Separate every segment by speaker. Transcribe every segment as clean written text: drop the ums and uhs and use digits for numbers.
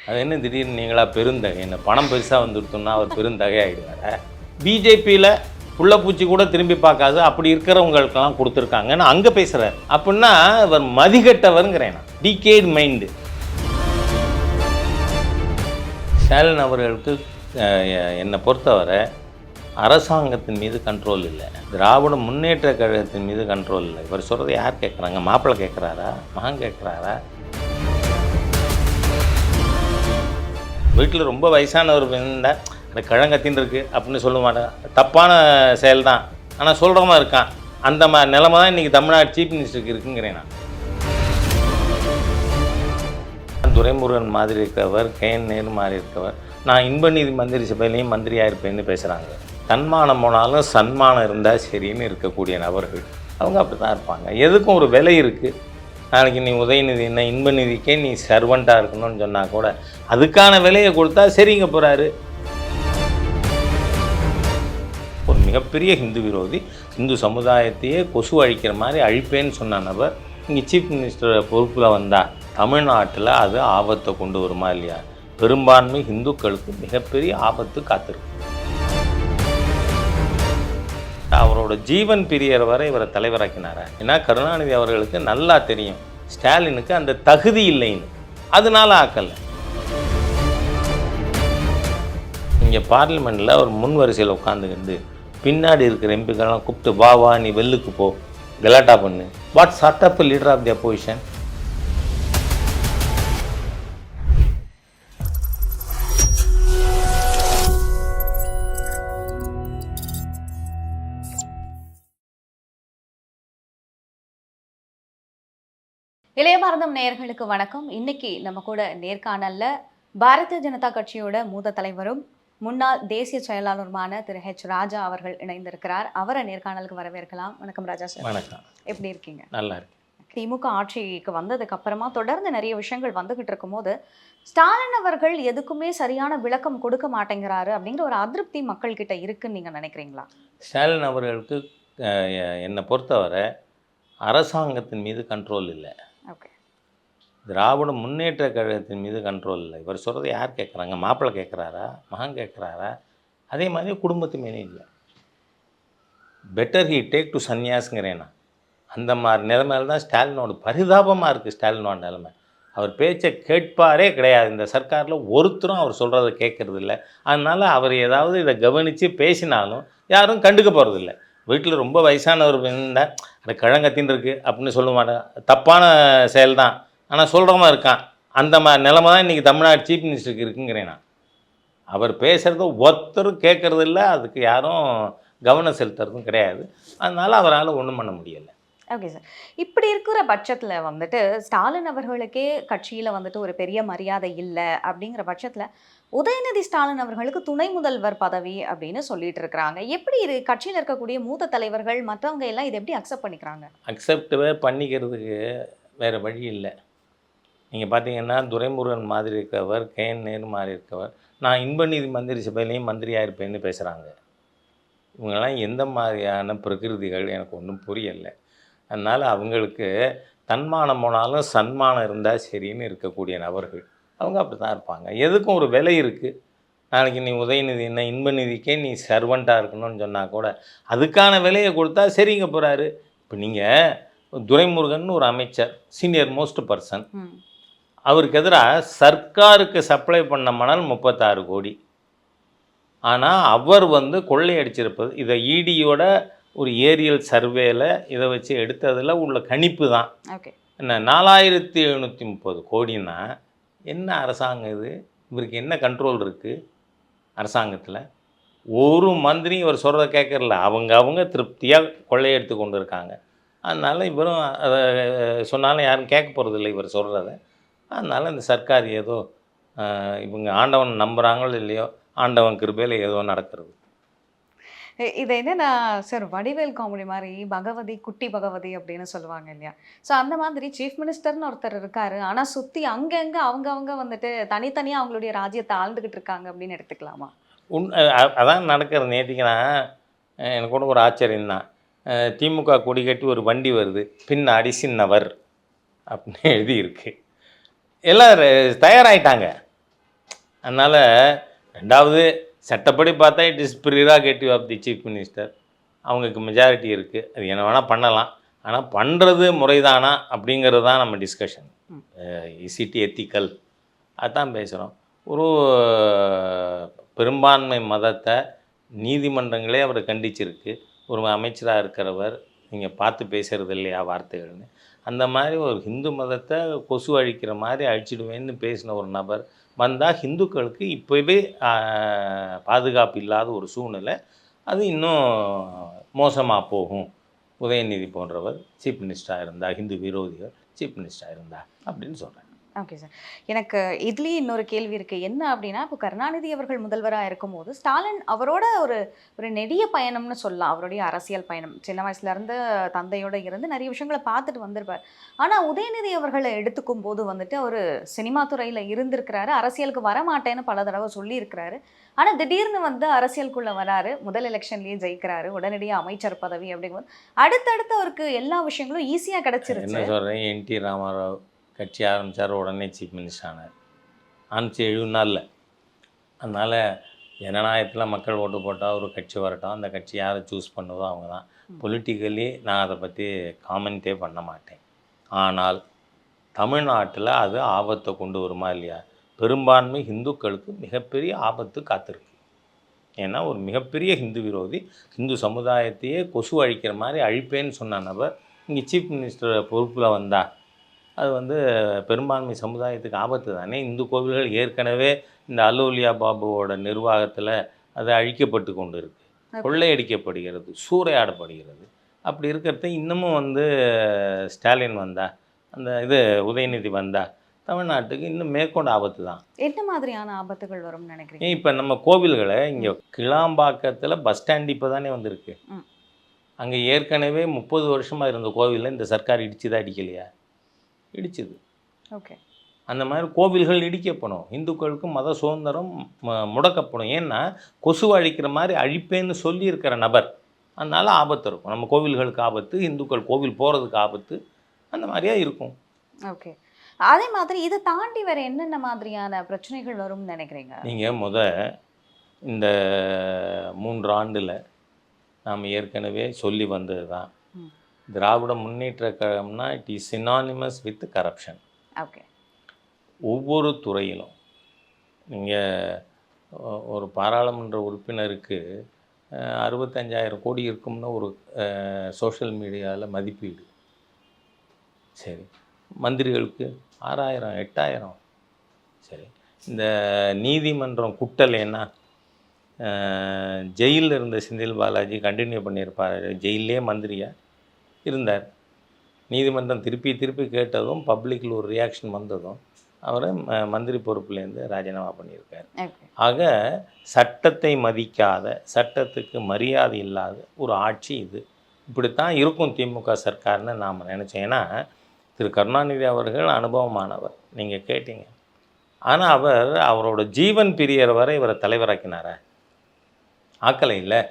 Speaker 1: அது என்ன திடீர்னு நீங்களா பெருந்தகை, என்ன பணம் பெருசாக வந்துடுத்தோம்னா அவர் பெருந்தகை ஆகிடுவார். பிஜேபியில் புள்ள பூச்சி கூட திரும்பி பார்க்காது அப்படி இருக்கிறவங்களுக்கெல்லாம் கொடுத்துருக்காங்கன்னு அங்கே பேசுகிறார். அப்படின்னா இவர் மதிகட்டவருங்கிறேன் நான். Decade mind. ஸ்டாலின் அவர்களுக்கு என்னை பொறுத்தவரை அரசாங்கத்தின் மீது கண்ட்ரோல் இல்லை, திராவிட முன்னேற்ற கழகத்தின் மீது கண்ட்ரோல் இல்லை. இவர் சொல்கிறத யார் கேட்குறாங்க? மாப்பிள்ளை கேட்குறாரா, மகன் கேட்குறாரா? வீட்டில் ரொம்ப வயசானவர் இருந்தால் அந்த கிழங்கத்தின் இருக்குது அப்படின்னு சொல்ல மாட்டேன். தப்பான செயல் தான், ஆனால் சொல்கிறவன் இருக்கான். அந்த நிலைமை தான் இன்றைக்கி தமிழ்நாடு சீஃப் மினிஸ்டருக்கு இருக்குங்கிறேன் நான். துரைமுருகன் மாதிரி இருக்கவர், கேஎன் நேரு மாதிரி இருக்கவர், நான் இன்ப நீதி மந்திரி சபையிலையும் மந்திரியாக இருப்பேன்னு பேசுகிறாங்க. தன்மானம் போனாலும் சன்மானம் இருந்தால் சரின்னு இருக்கக்கூடிய நபர்கள் அவங்க அப்படி தான் இருப்பாங்க. எதுக்கும் ஒரு விலை இருக்குது. நாளைக்கு நீ உதயநிதி என்ன இன்ப நிதிக்கே நீ சர்வெண்ட்டாக இருக்கணும்னு சொன்னால் கூட அதுக்கான விலையை கொடுத்தா சரிங்க போகிறாரு. ஒரு மிகப்பெரிய ஹிந்து விரோதி, இந்து சமுதாயத்தையே கொசு அழிக்கிற மாதிரி அழிப்பேன்னு சொன்ன நபர் இங்கே சீஃப் மினிஸ்டர் பொறுப்பில் வந்தால் தமிழ்நாட்டில் அது ஆபத்தை கொண்டு வருமா இல்லையா? பெரும்பான்மை இந்துக்களுக்கு மிகப்பெரிய ஆபத்து காத்திருக்கு. அவரோட ஜீவன் பிரியர் வரை இவரை தலைவராக்கினாரா? ஏன்னா கருணாநிதி அவர்களுக்கு நல்லா தெரியும் ஸ்டாலினுக்கு அந்த தகுதி இல்லைன்னு, அதனால ஆக்கலை. இங்கே பார்லிமெண்ட்டில் ஒரு முன் வரிசையில் உட்காந்துக்கிட்டு பின்னாடி இருக்கிற எம்பிக்கெல்லாம் கூப்பிட்டு வா வா நீ வெள்ளுக்கு போ, கலாட்டா பண்ணு. What sort of leader of the opposition?
Speaker 2: இளைய பாரதம் நேயர்களுக்கு வணக்கம். இன்னைக்கு நம்ம கூட நேர்காணல்ல பாரதிய ஜனதா கட்சியோட மூத்த தலைவரும் முன்னாள் தேசிய செயலாளருமான திரு ஹ்ராஜா அவர்கள் இணைந்திருக்கிறார். அவரை நேர்காணலுக்கு வரவேற்கலாம். வணக்கம் ராஜா சார்.
Speaker 1: வணக்கம்.
Speaker 2: எப்படி இருக்கீங்க?
Speaker 1: நல்லா இருக்கு.
Speaker 2: திமுக ஆட்சிக்கு வந்ததுக்கு அப்புறமா தொடர்ந்து நிறைய விஷயங்கள் வந்துகிட்டு இருக்கும்போது ஸ்டாலின் அவர்கள் எதுக்குமே சரியான விளக்கம் கொடுக்க மாட்டேங்கிறாரு அப்படிங்கிற ஒரு அதிருப்தி மக்கள் கிட்ட இருக்குன்னு நீங்க நினைக்கிறீங்களா?
Speaker 1: ஸ்டாலின் அவர்களுக்கு என்னை பொறுத்தவரை அரசாங்கத்தின் மீது கண்ட்ரோல் இல்லை,
Speaker 2: ஓகே,
Speaker 1: திராவிட முன்னேற்ற கழகத்தின் மீது கண்ட்ரோல் இல்லை. இவர் சொல்கிறத யார் கேட்குறாங்க? மாப்பிள்ளை கேட்குறாரா, மகன் கேட்குறாரா? அதே மாதிரி குடும்பத்து மேலே இல்லை. பெட்டர் ஹீ டேக் டு சன்னியாஸுங்கிறேன்னா அந்த மாதிரி நிலைமையில தான் ஸ்டாலினோட பரிதாபமாக இருக்குது. ஸ்டாலினோட நிலைமை அவர் பேச்சை கேட்பாரே கிடையாது. இந்த சர்க்காரில் ஒருத்தரும் அவர் சொல்கிறத கேட்குறது இல்லை. அதனால் அவர் ஏதாவது இதை கவனித்து பேசினாலும் யாரும் கண்டுக்க போகிறதில்ல. வீட்டில் ரொம்ப வயசானவர் இருந்தால் அந்த கிழங்கத்தின் இருக்குது அப்படின்னு சொல்ல மாட்டேன். தப்பான செயல் தான், ஆனால் சொல்கிறவன் இருக்கான். அந்த நிலைமை தான் இன்றைக்கி தமிழ்நாடு சீஃப் மினிஸ்டருக்கு இருக்குங்கிறேன் நான். அவர் பேசுகிறத ஒருத்தரும் கேட்குறது இல்லை, அதுக்கு யாரும் கவனம் செலுத்துறதும் கிடையாது. அதனால் அவரால் ஒன்றும் பண்ண முடியலை.
Speaker 2: Okay sir. இப்படி இருக்கிற பட்சத்தில் வந்துட்டு ஸ்டாலின் அவர்களுக்கே கட்சியில் வந்துட்டு ஒரு பெரிய மரியாதை இல்லை அப்படிங்கிற பட்சத்தில் உதயநிதி ஸ்டாலின் அவர்களுக்கு துணை முதல்வர் பதவி அப்படின்னு சொல்லிட்டு இருக்கிறாங்க. எப்படி இது கட்சியில் இருக்கக்கூடிய மூத்த தலைவர்கள் மற்றவங்க எல்லாம் இதை எப்படி அக்செப்ட் பண்ணிக்கிறாங்க?
Speaker 1: அக்செப்டவே பண்ணிக்கிறதுக்கு வேறு வழி இல்லை. நீங்கள் பார்த்தீங்கன்னா துரைமுருகன் மாதிரி இருக்கவர், கேஎன் நேரு மாதிரி இருக்கவர், நான் இன்ப நீதி மந்திரி சபையிலையும் மந்திரியாக இருப்பேன்னு பேசுகிறாங்க. இவங்கெல்லாம் எந்த மாதிரியான பிரகிருதிகள் எனக்கு ஒன்றும் புரியலை. அதனால் அவங்களுக்கு தன்மானம் போனாலும் சன்மானம் இருந்தால் சரின்னு இருக்கக்கூடிய நபர்கள் அவங்க அப்படி தான் இருப்பாங்க. எதுக்கும் ஒரு விலை இருக்குது. நாளைக்கு நீ உதயநிதி என்ன இன்ப நிதிக்கே நீ சர்வெண்ட்டாக இருக்கணும்னு சொன்னால் கூட அதுக்கான விலையை கொடுத்தா சரிங்க போகிறாரு. இப்போ நீங்கள் துரைமுருகன் ஒரு அமைச்சர், சீனியர் மோஸ்ட் பர்சன், அவருக்கு எதிராக சர்க்காருக்கு சப்ளை பண்ண மணல் 36 கோடி. ஆனால் அவர் கொள்ளையடிச்சிருப்பது இதை இடியோட ஒரு ஏரியல் சர்வேல இதை வச்சு எடுத்ததில் உள்ள கணிப்பு தான்.
Speaker 2: ஓகே,
Speaker 1: என்ன 4730 கோடின்னா என்ன அரசாங்கம் இது? இவருக்கு என்ன கண்ட்ரோல் இருக்குது அரசாங்கத்தில்? ஒரு மந்திரி இவர் சொல்கிறத கேட்கறல, அவங்க திருப்தியாக கொள்ளையெடுத்து கொண்டு இருக்காங்க. அதனால் இவரும் அதை சொன்னாலும் யாரும் கேட்க போகிறதில்லை இவர் சொல்கிறத. அதனால் இந்த சர்க்கார் ஏதோ இவங்க ஆண்டவன் நம்புகிறாங்களோ இல்லையோ, ஆண்டவன் கிருபையில் ஏதோ நடக்கிறது.
Speaker 2: இது என்னன்னா சார், வடிவேல் காமெடி மாதிரி பகவதி குட்டி பகவதி அப்படின்னு சொல்லுவாங்க இல்லையா? ஸோ அந்த மாதிரி சீஃப் மினிஸ்டர்னு ஒருத்தர் இருக்காரு, ஆனால் சுற்றி அங்கங்கே அவங்க வந்துட்டு தனித்தனியாக அவங்களுடைய ராஜ்யத்தை ஆழ்ந்துக்கிட்டு இருக்காங்க அப்படின்னு எடுத்துக்கலாமா?
Speaker 1: அதான் நடக்கிறது. நேற்றுக்குன்னா எனக்கு கூட ஒரு ஆச்சரியம் தான். திமுக கொடி கட்டி ஒரு வண்டி வருது, பின்னாடி சின்னவர் அப்படின்னு எழுதியிருக்கு. எல்லாம் தயாராகிட்டாங்க. அதனால் ரெண்டாவது சட்டப்படி பார்த்தா it is prerogative of the chief minister. அவங்களுக்கு மெஜாரிட்டி இருக்குது, அது என்ன வேணால் பண்ணலாம். ஆனால் பண்ணுறது முறைதானா அப்படிங்கிறது தான் நம்ம டிஸ்கஷன். இசிடி எத்திக்கல் அதுதான் பேசுகிறோம். ஒரு பெரும்பான்மை மதத்தை நீதிமன்றங்களே அவர் கண்டிச்சிருக்கு. ஒரு அமைச்சராக இருக்கிறவர் நீங்கள் பார்த்து பேசுகிறது இல்லையா வார்த்தைகள்னு. அந்த மாதிரி ஒரு ஹிந்து மதத்தை கொசு அழிக்கிற மாதிரி அழிச்சிடுவேன்னு பேசின ஒரு நபர் வந்தால் ஹிந்துக்களுக்கு இப்போவே பாதுகாப்பு இல்லாத ஒரு சூழ்நிலை, அது இன்னும் மோசமாக போகும். உதயநிதி போன்றவர் சீஃப் மினிஸ்டராக இருந்தால், ஹிந்து விரோதிகள் சீஃப் மினிஸ்டராக இருந்தா அப்படின்னு சொல்கிறேன்.
Speaker 2: Okay sir. எனக்கு இதுலேயே இன்னொரு கேள்வி இருக்குது. என்ன அப்படின்னா, இப்போ கருணாநிதி அவர்கள் முதல்வராக இருக்கும்போது ஸ்டாலின் அவரோட ஒரு ஒரு நெடிய பயணம்னு சொல்லலாம். அவருடைய அரசியல் பயணம் சின்ன வயசுலேருந்து தந்தையோடு இருந்து நிறைய விஷயங்களை பார்த்துட்டு வந்திருப்பார். ஆனால் உதயநிதி அவர்களை எடுத்துக்கும் போது வந்துட்டு அவர் சினிமா துறையில் இருந்திருக்கிறாரு, அரசியலுக்கு வரமாட்டேன்னு பல தடவை சொல்லியிருக்கிறாரு. ஆனால் திடீர்னு வந்து அரசியலுக்குள்ளே வராரு, முதல் எலெக்ஷன்லேயே ஜெயிக்கிறாரு, உடனடியாக அமைச்சர் பதவி அப்படிங்கும்போது அடுத்தடுத்து அவருக்கு எல்லா விஷயங்களும் ஈஸியாக கிடச்சிருச்சு.
Speaker 1: என்ன சொல்கிறேன், என்டி ராமாராவ் கட்சி ஆரம்பித்தார், உடனே சீஃப் மினிஸ்டர் ஆனார். ஆரம்பிச்சு 70 நாளில். அதனால் ஜனநாயகத்தில் மக்கள் ஓட்டு போட்டால் ஒரு கட்சி வரட்டும், அந்த கட்சி யாரை சூஸ் பண்ணுவதோ அவங்க தான். பொலிட்டிக்கலி நான் அதை பற்றி காமெண்ட்டே பண்ண மாட்டேன். ஆனால் தமிழ்நாட்டில் அது ஆபத்தை கொண்டு வருமா இல்லையா? பெரும்பான்மை இந்துக்களுக்கு மிகப்பெரிய ஆபத்து காத்திருக்கு. ஏன்னா ஒரு மிகப்பெரிய ஹிந்து விரோதி, ஹிந்து சமுதாயத்தையே கொசு அழிக்கிற மாதிரி அழிப்பேன்னு சொன்ன நபர் இங்கே சீஃப் மினிஸ்டர் பொறுப்பில் வந்தால் அது வந்து பெரும்பான்மை சமுதாயத்துக்கு ஆபத்து தானே. இந்து கோவில்கள் ஏற்கனவே இந்த அல்லோலியா பாபுவோட நிர்வாகத்தில் அது அழிக்கப்பட்டு கொண்டு இருக்குது, கொள்ளையடிக்கப்படுகிறது, சூறையாடப்படுகிறது. அப்படி இருக்கிறத இன்னமும் வந்து ஸ்டாலின் வந்தா, அந்த இது உதயநிதி வந்தா தமிழ்நாட்டுக்கு இன்னும் மேற்கொண்டு ஆபத்து தான்.
Speaker 2: என்ன மாதிரியான ஆபத்துகள் வரும்னு நினைக்கிறீங்க?
Speaker 1: இப்போ நம்ம கோவில்களை இங்கே கிளாம்பாக்கத்தில் பஸ் ஸ்டாண்ட் இப்போ தானே வந்திருக்கு. அங்கே ஏற்கனவே 30 வருஷமாக இருந்த கோவிலில் இந்த சர்க்கார் இடிச்சுதான் அடிக்கலையா? இடிச்சுது. ஓகே. அந்த மாதிரி கோவில்கள் இடிக்கப்படும், இந்துக்களுக்கு மத சுதந்திரம் முடக்கப்படும். ஏன்னா கொசு அழிக்கிற மாதிரி அழிப்பேன்னு சொல்லியிருக்கிற நபர், அதனால் ஆபத்து இருக்கும். நம்ம கோவில்களுக்கு ஆபத்து, இந்துக்கள் கோவில் போகிறதுக்கு ஆபத்து, அந்த மாதிரியாக இருக்கும்.
Speaker 2: ஓகே. அதே மாதிரி இதை தாண்டி வேறு என்னென்ன மாதிரியான பிரச்சனைகள் வரும்னு நினைக்கிறீங்க? நீங்கள் இந்த 3 ஆண்டில் நாம் ஏற்கனவே சொல்லி வந்தது தான், திராவிட முன்னேற்ற கழகம்னா it is synonymous with corruption. Okay. ஒவ்வொரு துறையிலும் நீங்கள் ஒரு பாராளுமன்ற உறுப்பினருக்கு 65,000 கோடி இருக்கும்னு ஒரு சோஷியல் மீடியாவில் மதிப்பீடு. சரி, மந்திரிகளுக்கு 6,000 8,000. சரி, இந்த நீதிமன்றம் குட்டலைன்னா ஜெயிலில் இருந்த செந்தில் பாலாஜி கண்டினியூ பண்ணியிருப்பார், ஜெயிலே மந்திரியாக இருந்தார். நீதிமன்றம் திருப்பி கேட்டதும் பப்ளிக்கில் ஒரு ரியாக்ஷன் வந்ததும் அவரை மந்திரி பொறுப்புலேருந்து ராஜினாமா பண்ணியிருக்கார். ஆக சட்டத்தை மதிக்காத, சட்டத்துக்கு மரியாதை இல்லாத ஒரு ஆட்சி இது. இப்படித்தான் இருக்கும் திமுக சர்க்கார்னு நாம் நினச்சோம். ஏன்னா திரு கருணாநிதி அவர்கள் அனுபவமானவர், நீங்கள் கேட்டீங்க. ஆனால் அவரோட ஜீவன் பிரியர் வரை இவரை தலைவராக்கினாரா? ஆக்கலை இல்லை.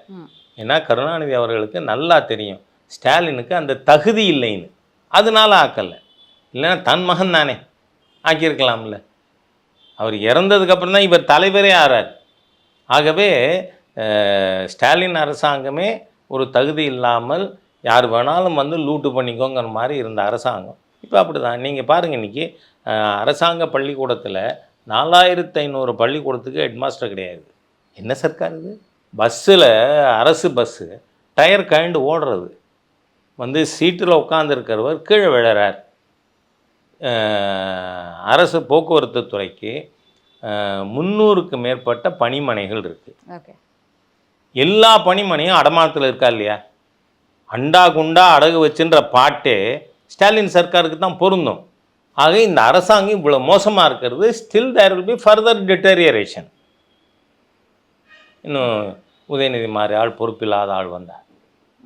Speaker 2: ஏன்னா கருணாநிதி அவர்களுக்கு நல்லா தெரியும் ஸ்டாலினுக்கு அந்த தகுதி இல்லைன்னு, அதனால ஆக்கலை. இல்லைன்னா தன் மகன் தானே ஆக்கியிருக்கலாம்ல. அவர் இறந்ததுக்கப்புறம் தான் இவர் தலைவரே ஆறார். ஆகவே ஸ்டாலின் அரசாங்கமே ஒரு தகுதி இல்லாமல் யார் வேணாலும் வந்து லூட்டு பண்ணிக்கோங்கிற மாதிரி இருந்த அரசாங்கம் இப்போ அப்படி தான். நீங்கள் பாருங்கள், இன்றைக்கி அரசாங்க பள்ளிக்கூடத்தில் 4,500 பள்ளிக்கூடத்துக்கு ஹெட்மாஸ்டர் கிடையாது. என்ன சர்க்கார் இது? பஸ்ஸில், அரசு பஸ்ஸு டயர் கழண்டு ஓடுறது, வந்து சீட்டில் உட்காந்துருக்கிறவர் கீழே விழறார். அரசு போக்குவரத்து துறைக்கு 300க்கு மேற்பட்ட பணிமனைகள் இருக்குது. ஓகே. எல்லா பணிமனையும் அடமானத்தில் இருக்கா இல்லையா? அண்டா குண்டா அடகு வச்சுன்ற பாட்டே ஸ்டாலின் சர்க்காருக்கு தான் பொருந்தும். ஆக இந்த அரசாங்கம் இவ்வளோ மோசமாக இருக்கிறது, still there will be further deterioration. இன்னும் உதயநிதி மாதிரி ஆள், பொறுப்பில்லாத ஆள் வந்தார்.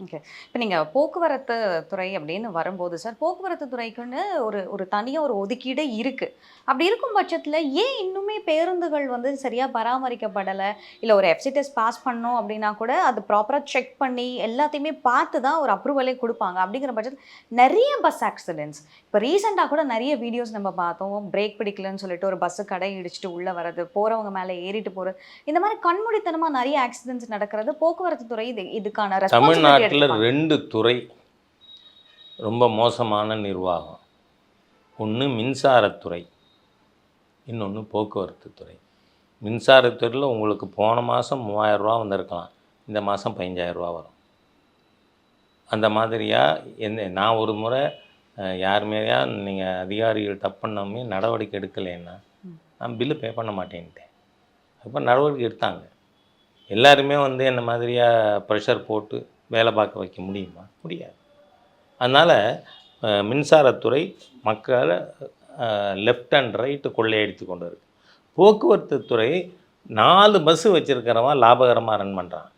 Speaker 2: ஓகே. இப்ப நீங்க போக்குவரத்து துறை அப்படின்னு வரும்போது சார், போக்குவரத்து துறைக்குன்னு ஒரு ஒரு தனியா ஒரு ஒதுக்கீடே இருக்கு. அப்படி இருக்கும் பட்சத்துல ஏன் இன்னுமே பேருந்துகள் வந்து சரியா பராமரிக்கப்படல? இல்ல ஒரு எஃப்சி டெஸ்ட் பாஸ் பண்ணோம் அப்படின்னா கூட, அது ப்ராப்பரா செக் பண்ணி எல்லாத்தையுமே பார்த்து தான் ஒரு அப்ரூவலே குடுப்பாங்க. அப்படிங்கிற பட்சத்துல நெறைய பஸ் ஆக்சிடென்ட்ஸ். இப்ப ரீசென்ட்டா கூட நெறைய வீடியோஸ் நம்ம பார்த்தோம். பிரேக் பிடிக்கலன்னு சொல்லிட்டு ஒரு பஸ் கடை இடிச்சுட்டு உள்ள வர்றது, போறவங்க மேல ஏறிட்டு போறது. இந்த மாரி கண்மூடித்தனமா நெறைய ஆக்சிடென்ட்ஸ் நடக்கிறது. போக்குவரத்து துறை இதுக்கான ரெஸ்பான்சிபிலிட்டி
Speaker 1: தமிழ்நாட்டில்
Speaker 2: எடுத்துப்பாங்க.
Speaker 1: 2 துறை ரொம்ப மோசமான நிர்வாகம். ஒன்று மின்சாரத்துறை, இன்னொன்று போக்குவரத்து துறை. மின்சாரத்துறையில் உங்களுக்கு போன மாதம் 3000 வந்திருக்கலாம், இந்த மாதம் 15,000 வரும். அந்த மாதிரியாக நான் ஒரு முறை யார் மேலேயா நீங்கள் அதிகாரிகள் தப்பு பண்ணாமே நடவடிக்கை எடுக்கலைன்னா நான் பில்லு பே பண்ண மாட்டேன்ட்டேன். அப்போ நடவடிக்கை எடுத்தாங்க. எல்லாருமே என்ன மாதிரியாக ப்ரெஷர் போட்டு வேலை பார்க்க வைக்க முடியுமா? முடியாது. அதனால் மின்சாரத்துறை மக்களை லெஃப்ட் அண்ட் ரைட்டு கொள்ளையடித்து கொண்டு இருக்குது. போக்குவரத்து துறை 4 பஸ்ஸு வச்சுருக்கிறவன் லாபகரமாக ரன் பண்ணுறான்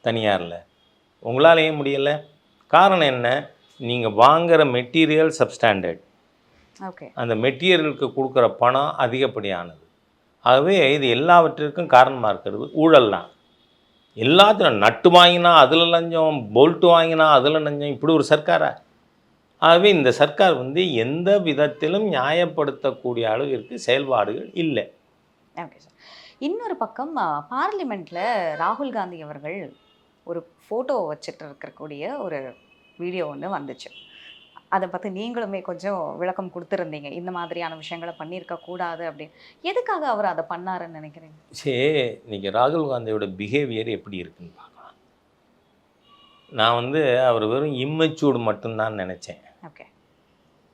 Speaker 1: தனியாரில். உங்களால் ஏன் முடியலை? காரணம் என்ன? நீங்கள் வாங்குகிற மெட்டீரியல் சப்ஸ்டாண்டர்ட்,
Speaker 2: ஓகே.
Speaker 1: அந்த மெட்டீரியலுக்கு கொடுக்குற பணம் அதிகப்படியானது. ஆகவே இது எல்லாவற்றிற்கும் காரணமாக இருக்கிறது ஊழல் தான். எல்லாத்தையும் நட்டு வாங்கினா அதில் லஞ்சம், போல்ட்டு வாங்கினா அதில் லஞ்சம், இப்படி ஒரு சர்க்காரா? ஆகவே இந்த சர்க்கார் எந்த விதத்திலும் நியாயப்படுத்தக்கூடிய அளவிற்கு செயல்பாடுகள் இல்லை.
Speaker 2: Okay sir. இன்னொரு பக்கம் பார்லிமெண்ட்ல ராகுல் காந்தி அவர்கள் ஒரு ஃபோட்டோ வச்சுட்டு இருக்கக்கூடிய ஒரு வீடியோ ஒன்று வந்துச்சு. அதை பற்றி நீங்களுமே கொஞ்சம் விளக்கம் கொடுத்துருந்தீங்க. இந்த மாதிரியான விஷயங்களை பண்ணியிருக்க கூடாது அப்படின்னு. எதுக்காக அவர் அதை பண்ணாருன்னு நினைக்கிறீங்க?
Speaker 1: சரி, இன்றைக்கி ராகுல் காந்தியோட பிஹேவியர் எப்படி இருக்குன்னு பார்க்கலாம். நான் அவர் வெறும் இம்மெச்சூர்டு மட்டும்தான் நினச்சேன்.
Speaker 2: ஓகே.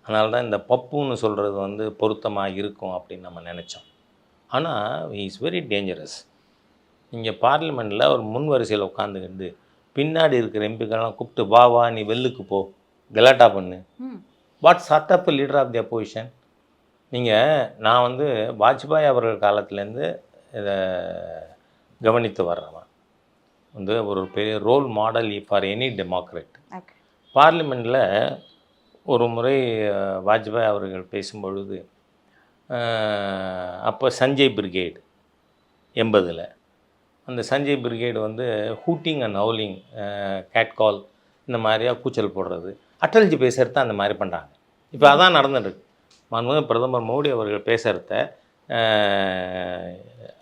Speaker 1: அதனால தான் இந்த பப்புன்னு சொல்கிறது பொருத்தமாக இருக்கும் அப்படின்னு நம்ம நினச்சோம். ஆனால் இஸ் வெரி டேஞ்சரஸ். இங்கே பார்லிமெண்ட்டில் ஒரு முன் வரிசையில் உட்காந்துக்கிட்டு பின்னாடி இருக்கிற எம்பிக்கெல்லாம் கூப்பிட்டு வா வா நீ வெள்ளுக்கு போ, கலாட்டா பண்ணு. What sort of leader of the opposition? நான் வாஜ்பாய் அவர்கள் காலத்துலேருந்து இதை கவனித்து வர்றவன். ஒரு பெரிய role model for any democrat. பார்லிமெண்ட்டில் ஒரு முறை வாஜ்பாய் அவர்கள் பேசும்பொழுது, அப்போ சஞ்சய் பிரிகேடு 80ல் அந்த Sanjay brigade hooting and howling, cat call, இந்த மாதிரியாக கூச்சல் போடுறது, அட்டல்ஜி பேசுகிறத அந்த மாதிரி பண்ணுறாங்க. இப்போ அதான் நடந்துட்டுருக்கு. பிரதமர் மோடி அவர்கள் பேசுகிறத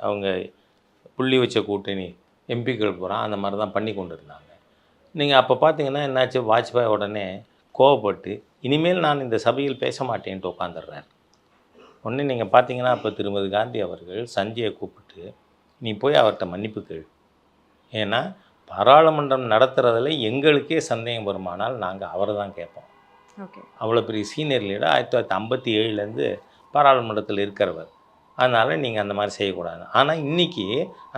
Speaker 1: அவங்க புள்ளி வச்ச கூட்டணி எம்பிக்கள் பூரா அந்த மாதிரி தான் பண்ணி கொண்டு இருந்தாங்க. நீங்கள் அப்போ பார்த்தீங்கன்னா என்னாச்சு, வாஜ்பாய் உடனே கோவப்பட்டு இனிமேல் நான் இந்த சபையில் பேச மாட்டேன்ட்டு உட்காந்துடுறார். ஒன்று நீங்கள் பார்த்தீங்கன்னா அப்போ திருமதி காந்தி அவர்கள் சஞ்சயை கூப்பிட்டு நீ போய் அவர்கிட்ட மன்னிப்பு கேள், ஏன்னா பாராளுமன்றம் நடத்துகிறதுல எங்களுக்கே சந்தேகம் வருமானால் நாங்கள் அவரை தான் கேட்போம்.
Speaker 2: ஓகே.
Speaker 1: அவ்வளோ பெரிய சீனியர் லீடர் 1957 பாராளுமன்றத்தில் இருக்கிறவர். அதனால் நீங்கள் அந்த மாதிரி செய்யக்கூடாது. ஆனால் இன்றைக்கி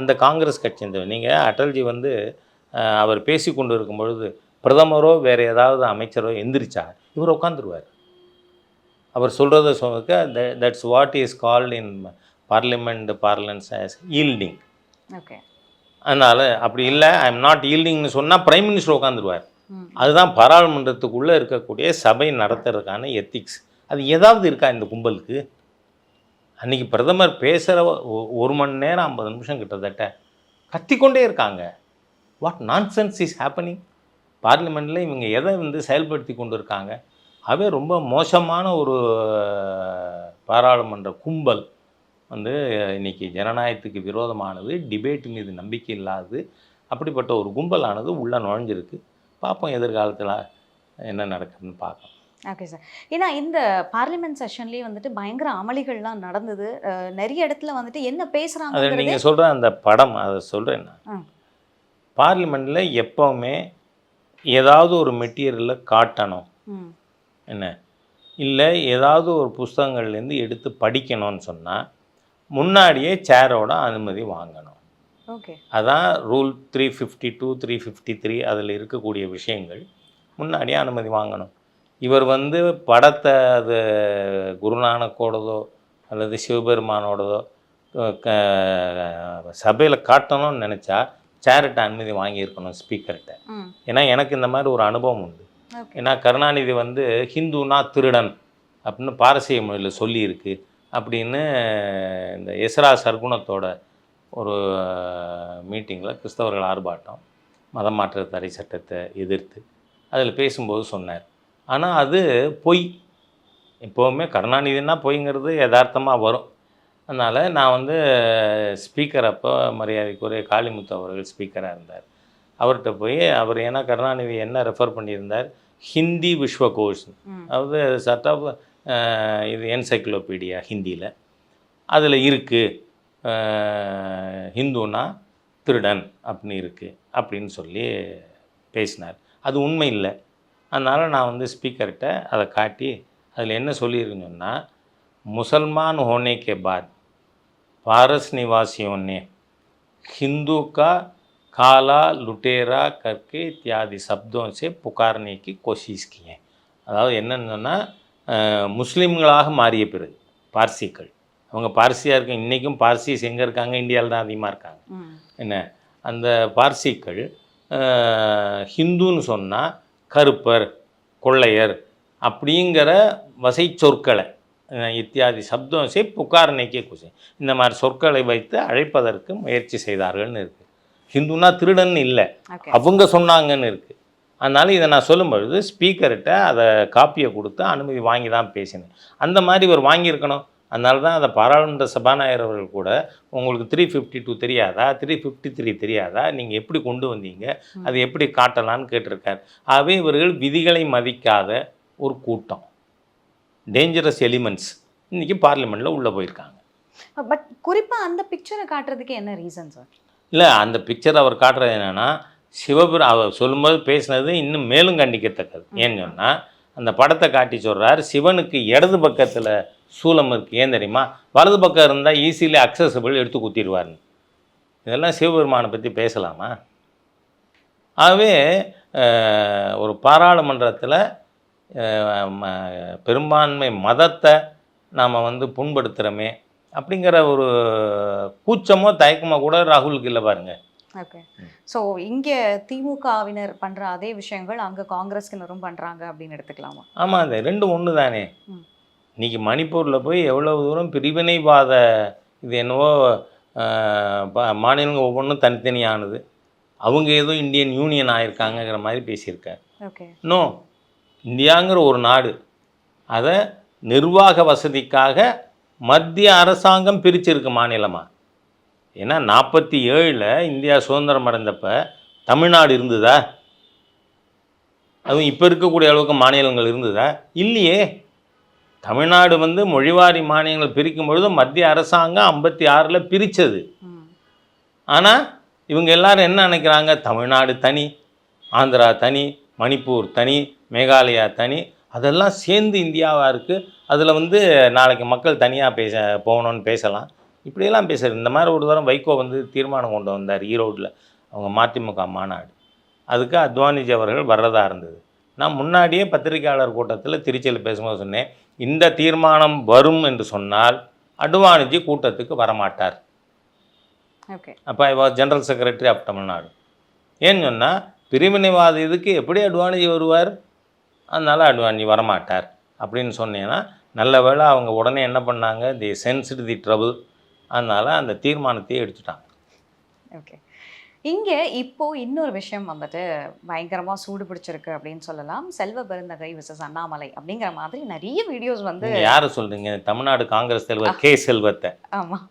Speaker 1: அந்த காங்கிரஸ் கட்சி நீங்கள் அட்டல்ஜி அவர் பேசி கொண்டு இருக்கும் பொழுது பிரதமரோ வேறு ஏதாவது அமைச்சரோ எந்திரிச்சா இவர் உட்காந்துருவார். அவர் சொல்கிறத that's what is called in parliament parlance as yielding.
Speaker 2: Okay.
Speaker 1: அதனால் அப்படி இல்லை, ஐ எம் நாட் ஈல்டிங்னு சொன்னால் பிரைம் மினிஸ்டர் உட்காந்துருவார். அதுதான் பாராளுமன்றத்துக்குள்ளே இருக்கக்கூடிய சபை நடத்துறதுக்கான எத்திக்ஸ். அது ஏதாவது இருக்கா இந்த கும்பலுக்கு? அன்றைக்கி பிரதமர் பேசுகிற 1 மணி நேரம் 50 நிமிஷம் கிட்டத்தட்ட கத்திக்கொண்டே இருக்காங்க. What nonsense is happening? பார்லிமெண்ட்டில் இவங்க எதை செயல்படுத்தி கொண்டு இருக்காங்க? அவே ரொம்ப மோசமான ஒரு பாராளுமன்ற கும்பல் இன்றைக்கி ஜனநாயகத்துக்கு விரோதமானது, டிபேட் மீது நம்பிக்கை இல்லாதது, அப்படிப்பட்ட ஒரு கும்பலானது உள்ளே நுழைஞ்சிருக்கு. பார்ப்போம் எதிர்காலத்தில் என்ன நடக்குதுன்னு பார்க்கலாம்.
Speaker 2: Okay sir. ஏன்னா இந்த பார்லிமெண்ட் செஷன்லேயே பயங்கர அமளிகள்லாம் நடந்தது. நிறைய இடத்துல என்ன பேசுகிறாங்க
Speaker 1: அதை நீங்கள் சொல்கிற அந்த படம் அதை சொல்கிறேன் நான். பார்லிமெண்ட்டில் எப்போவுமே ஏதாவது ஒரு மெட்டீரியலை காட்டணும், என்ன இல்லை ஏதாவது ஒரு புஸ்தகங்கள்லேருந்து எடுத்து படிக்கணும்னு சொன்னால் முன்னாடியே சேரோட அனுமதி வாங்கணும்.
Speaker 2: ஓகே. அதான்
Speaker 1: ரூல் 352 353 அதில் இருக்கக்கூடிய விஷயங்கள். முன்னாடியே அனுமதி வாங்கணும். இவர் படத்தை அது குருநானக்கோடதோ அல்லது சிவபெருமானோடதோ சபையில் காட்டணும்னு நினச்சா சேரிட்ட அனுமதி வாங்கியிருக்கணும் ஸ்பீக்கர்கிட்ட.
Speaker 2: ம்.
Speaker 1: ஏன்னா எனக்கு இந்த மாதிரி ஒரு அனுபவம் உண்டு.
Speaker 2: ஓகே.
Speaker 1: ஏன்னா கருணாநிதி வந்து ஹிந்துனா திருடன் அப்படின்னு பாரசீக மொழியில் சொல்லியிருக்கு அப்படின்னு இந்த எஸ்ரா சர்க்குணத்தோட ஒரு மீட்டிங்கில் கிறிஸ்தவர்கள் ஆர்ப்பாட்டம் மதம் மாற்ற தடை சட்டத்தை எதிர்த்து அதில் பேசும்போது சொன்னார். ஆனால் அது பொய். எப்போவுமே கருணாநிதினா பொய்ங்கிறது யதார்த்தமாக வரும். அதனால் நான் வந்து ஸ்பீக்கர் அப்போ மரியாதைக்குரிய காளிமுத்து அவர்கள் ஸ்பீக்கராக இருந்தார். அவர்கிட்ட போய் அவர் ஏன்னா கருணாநிதி என்ன ரெஃபர் பண்ணியிருந்தார், ஹிந்தி விஸ்வகோஷ், அதாவது சட் ஆஃப் இது என்சைக்ளோபீடியா ஹிந்தியில் அதில் இருக்குது ஹிந்துனா திருடன் அப்படின்னு இருக்குது அப்படின்னு சொல்லி பேசினார். அது உண்மை இல்லை. அதனால் நான் வந்து ஸ்பீக்கர்கிட்ட அதை காட்டி அதில் என்ன சொல்லியிருக்குன்னு சொன்னால், मुसलमान होने के बाद पारस निवासियों ने हिंदू का काला लुटेरा करके इत्यादि शब्दों से पुकारने की कोशिश की है. அதாவது என்னென்னா முஸ்லீம்களாக மாறிய பிறகு பார்சிகள், அவங்க பார்சியாக இருக்க இன்றைக்கும் பார்சிஸ் எங்கே இருக்காங்க, இந்தியாவில் தான் அதிகமாக இருக்காங்க. என்ன அந்த பார்சிகள் ஹிந்துன்னு சொன்னால் கருப்பர் கொள்ளையர் அப்படிங்கிற வசை சொற்களை இத்தியாதி சப்தம் சே புகாரணைக்கே குசி இந்த மாதிரி சொற்களை வைத்து அழைப்பதற்கு முயற்சி செய்தார்கள்னு இருக்குது. ஹிந்துனா திருடன் இல்லை, அவங்க சொன்னாங்கன்னு இருக்குது. அதனால் இதை நான் சொல்லும்பொழுது ஸ்பீக்கர்கிட்ட அதை காப்பியை கொடுத்து அனுமதி வாங்கி தான் பேசினேன். அந்த மாதிரி இவர் வாங்கியிருக்கணும். அதனால தான் அதை பாராளுமன்ற சபாநாயகர் அவர்கள் கூட உங்களுக்கு 352 தெரியாதா, 353 தெரியாதா, நீங்கள் எப்படி கொண்டு வந்தீங்க, அது எப்படி காட்டலான்னு கேட்டிருக்கார். ஆகவே இவர்கள் விதிகளை மதிக்காத ஒரு கூட்டம், டேஞ்சரஸ் எலிமெண்ட்ஸ் இன்றைக்கி பார்லிமெண்ட்டில் உள்ளே போயிருக்காங்க.
Speaker 2: பட் குறிப்பாக அந்த பிக்சரை காட்டுறதுக்கு என்ன ரீசன் சார்?
Speaker 1: இல்லை, அந்த பிக்சர் அவர் காட்டுறது என்னென்னா, அவர் சொல்லும்போது பேசினது இன்னும் மேலும் கண்டிக்கத்தக்கது. ஏன்னு சொன்னால் அந்த படத்தை காட்டி சொல்கிறார், சிவனுக்கு இடது பக்கத்தில் சூலம் இருக்குது. ஏன் தெரியுமா, வலது பக்கம் இருந்தால் ஈஸிலி அக்சசபிள் எடுத்து குத்திடுவார்னு. இதெல்லாம் சிவபெருமானை பற்றி பேசலாமா? ஆகவே ஒரு பாராளுமன்றத்தில் பெரும்பான்மை மதத்தை நாம் வந்து புண்படுத்துகிறோமே அப்படிங்கிற ஒரு கூச்சமோ தயக்கமோ கூட ராகுலுக்கு இல்லை பாருங்கள்.
Speaker 2: ஓகே. ஸோ இங்கே திமுகவினர் பண்ணுற அதே விஷயங்கள் அங்கே காங்கிரஸ்கினரும் பண்ணுறாங்க அப்படின்னு எடுத்துக்கலாமா? ஆமாம்,
Speaker 1: அது ரெண்டும் ஒன்று தானே. இன்றைக்கி மணிப்பூரில் போய் எவ்வளோ தூரம் பிரிவினைவாத இது என்னவோ மாநிலங்கள் ஒவ்வொன்றும் தனித்தனியானது, அவங்க ஏதோ இந்தியன் யூனியன் ஆகிருக்காங்கிற மாதிரி பேசியிருக்கார்.
Speaker 2: ஓகே.
Speaker 1: நோ, இந்தியாங்கிற ஒரு நாடு, அதை நிர்வாக வசதிக்காக மத்திய அரசாங்கம் பிரிச்சிருக்கு மாநிலமாக. ஏன்னா 47 இந்தியா சுதந்திரம் அடைந்தப்ப தமிழ்நாடு இருந்ததா? அதுவும் இப்போ இருக்கக்கூடிய அளவுக்கு மாநிலங்கள் இருந்ததா? இல்லையே. தமிழ்நாடு வந்து மொழிவாரி மாநிலங்கள் பிரிக்கும் பொழுது மத்திய அரசாங்கம் 56 பிரித்தது. ஆனால் இவங்க எல்லாரும் என்ன நினைக்கிறாங்க, தமிழ்நாடு தனி, ஆந்திரா தனி, மணிப்பூர் தனி, மேகாலயா தனி, அதெல்லாம் சேர்ந்து இந்தியாவாக இருக்குது. அதில் வந்து நாளைக்கு மக்கள் தனியாக போகணுன்னு பேசலாம், இப்படியெல்லாம் பேசுகிறது. இந்த மாதிரி ஒரு தரம் வைகோ வந்து தீர்மானம் கொண்டு வந்தார் ஈரோட்டில், அவங்க மதிமுக மாநாடு. அதுக்கு அத்வானிஜி அவர்கள் வர்றதா இருந்தது. நான் முன்னாடியே பத்திரிகையாளர் கூட்டத்தில் திருச்சியில் பேசும்போது சொன்னேன், இந்த தீர்மானம் வரும் என்று சொன்னால் அத்வானிஜி கூட்டத்துக்கு வரமாட்டார்.
Speaker 2: ஓகே.
Speaker 1: அப்போ I was general secretary of Tamil Nadu. ஏன்னு சொன்னால் பிரிவினைவாத இதுக்கு எப்படி அத்வானிஜி வருவார்? அதனால் அத்வானிஜி வரமாட்டார் அப்படின்னு சொன்னீங்கன்னா நல்ல வேளை அவங்க உடனே என்ன பண்ணாங்க, தி சென்ஸ்டு தி ட்ரபிள், அதனால் அந்த தீர்மானத்தையே எடுத்துட்டாங்க.
Speaker 2: ஓகே. இங்கே இப்போது இன்னொரு விஷயம் வந்துட்டு பயங்கரமாக சூடு பிடிச்சிருக்கு அப்படின்னு சொல்லலாம். செல்வ பெருந்தகை விசஸ் அண்ணாமலை அப்படிங்கிற மாதிரி நிறைய வீடியோஸ் வந்து.
Speaker 1: யாரை சொல்கிறீங்க? தமிழ்நாடு காங்கிரஸ் தலைவர் கே செல்வத்தை.
Speaker 2: ஆமாம்.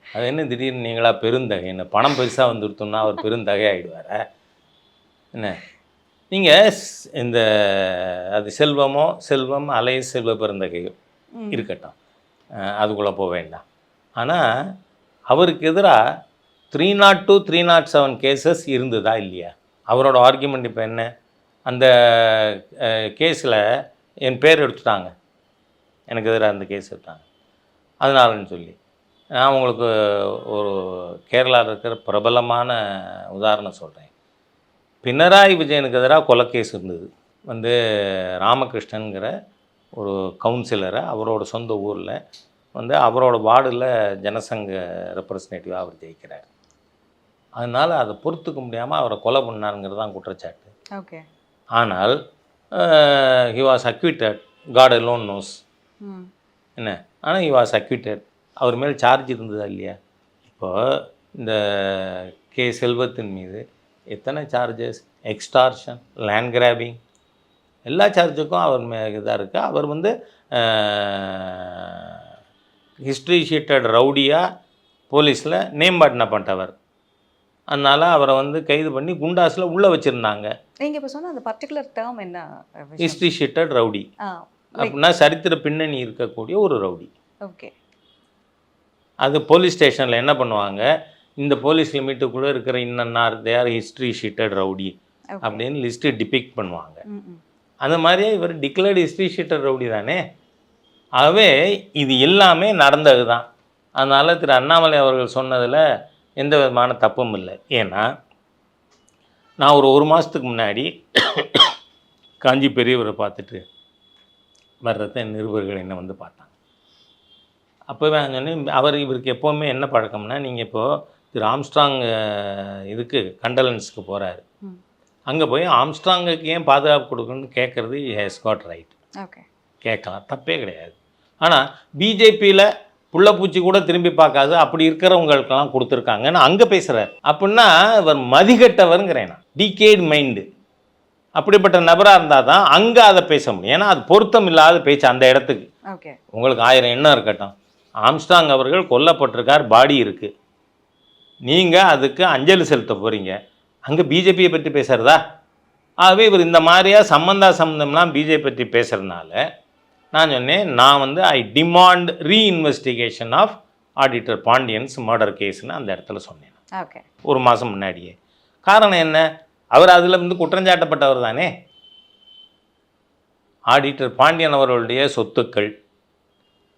Speaker 1: அது என்ன திடீர்னு நீங்களா பெருந்தகை, என்ன பணம் பெருசாக வந்துருத்தோம்னா அவர் பெருந்தகை ஆகிடுவார என்ன? நீங்கள் இந்த அது செல்வம் அலை செல்வ பெருந்தகையோ இருக்கட்டும், அதுக்குள்ளே போக வேண்டாம். ஆனால் அவருக்கு எதிராக 302, 307 கேசஸ் இருந்ததா இல்லையா? அவரோட ஆர்கியூமெண்ட் இப்போ என்ன, அந்த கேஸில் என் பேர் எடுத்துட்டாங்க, எனக்கு எதிராக அந்த கேஸ் எடுத்தாங்க அதனாலன்னு சொல்லி. நான் உங்களுக்கு ஒரு கேரளாவில் இருக்கிற பிரபலமான உதாரணம் சொல்கிறேன். பினராயி விஜயனுக்கு எதிராக கொலைக்கேஸ் இருந்தது. வந்து ராமகிருஷ்ணனுங்கிற ஒரு கவுன்சிலரை அவரோட சொந்த ஊரில் வந்து அவரோட வார்டில் ஜனசங்க ரெப்ரசன்டேட்டிவாக அவர் ஜெயிக்கிறார். அதனால் அதை பொறுத்துக்க முடியாமல் அவரை கொலை பண்ணாருங்கிறது தான் குற்றச்சாட்டு.
Speaker 2: ஓகே.
Speaker 1: ஆனால் he was acquitted, God alone knows. என்ன, ஆனால் ஹி வாஸ் அக்விட்டட். அவர் மேல் சார்ஜ் இருந்ததா இல்லையா? இப்போ இந்த செல்வத்தின் மீது எத்தனை சார்ஜஸ், எக்ஸ்டார்ஷன், லேண்ட் கிராபிங், எல்லா சார்ஜுக்கும் அவர் இதாக இருக்குது. அவர் வந்து ஹிஸ்ட்ரி ஷீட்டட் ரவுடியாக போலீஸில் நேம் பண்ணப்பட்டவர். அதனால் அவரை வந்து கைது பண்ணி குண்டாஸில் உள்ளே வச்சுருந்தாங்க.
Speaker 2: நீங்கள் இப்போ சொன்ன அந்த பர்டிகுலர் டேர்ம் என்ன?
Speaker 1: ஹிஸ்ட்ரி ஷீட்டட் ரவுடி அப்படின்னா சரித்திர பின்னணி இருக்கக்கூடிய ஒரு ரவுடி.
Speaker 2: ஓகே. அது
Speaker 1: போலீஸ் ஸ்டேஷனில் என்ன பண்ணுவாங்க, இந்த போலீஸ் லிமிட்டுக்குள்ளே இருக்கிற இன்னன்னார் தேர் ஹிஸ்ட்ரி ஷீட்டட் ரவுடி அப்படின்னு லிஸ்ட்டு டிபிக்ட் பண்ணுவாங்க. அந்த மாதிரியே இவர் டிக்ளேர்டு ஹிஸ்ட்ரி ஷீட்டட் ரவுடி தானே. ஆகவே இது எல்லாமே நடந்தது தான். அதனால் திரு அண்ணாமலை அவர்கள் சொன்னதில் எந்த விதமான தப்பும் இல்லை. ஏன்னா நான் ஒரு மாதத்துக்கு முன்னாடி காஞ்சி பெரியவரை பார்த்துட்டு வர்றத நிருபர்கள் என்ன வந்து பார்த்தாங்க. அப்போவே சொன்னேன், இவருக்கு எப்போவுமே என்ன பழக்கம்னா, நீங்கள் இப்போது திரு ஆம்ஸ்ட்ராங் இதுக்கு கண்டலன்ஸுக்கு போகிறாரு, அங்கே போய் ஆம்ஸ்ட்ராங்குக்கு ஏன் பாதுகாப்பு கொடுக்கணும்னு கேட்குறது ஹேஸ் காட் ரைட்.
Speaker 2: ஓகே,
Speaker 1: கேட்கலாம், தப்பே கிடையாது. ஆனால் பிஜேபியில் புள்ளப்பூச்சி கூட திரும்பி பார்க்காது அப்படி இருக்கிறவங்களுக்கெல்லாம் கொடுத்துருக்காங்கன்னு அங்கே பேசுகிறார். அப்படின்னா இவர் மதிகட்டவருங்கிறேன் நான். டிகேட் மைண்டு அப்படிப்பட்ட நபராக இருந்தால் தான் அங்கே அதை பேச முடியும். ஏன்னா அது பொருத்தம் இல்லாத பேச்சு அந்த இடத்துக்கு.
Speaker 2: ஓகே,
Speaker 1: உங்களுக்கு 1000 எண்ணம் இருக்கட்டும், ஆம்ஸ்ட்ராங் அவர்கள் கொல்லப்பட்டிருக்கார், பாடி இருக்குது, நீங்கள் அதுக்கு அஞ்சலி செலுத்த போகிறீங்க, அங்கே பிஜேபியை பற்றி பேசுகிறதா? ஆகவே இவர் இந்த மாதிரியா சம்மந்தம்லாம் பிஜேபி பற்றி பேசுகிறதுனால நான் சொன்னேன், நான் வந்து I demand reinvestigation of auditor Pandian's murder கேஸ்ன்னு அந்த இடத்துல சொன்னேன்.
Speaker 2: ஓகே,
Speaker 1: ஒரு மாதம் முன்னாடியே. காரணம் என்ன, அவர் அதில் வந்து குற்றஞ்சாட்டப்பட்டவர் தானே. ஆடிட்டர் பாண்டியன் அவர்களுடைய சொத்துக்கள்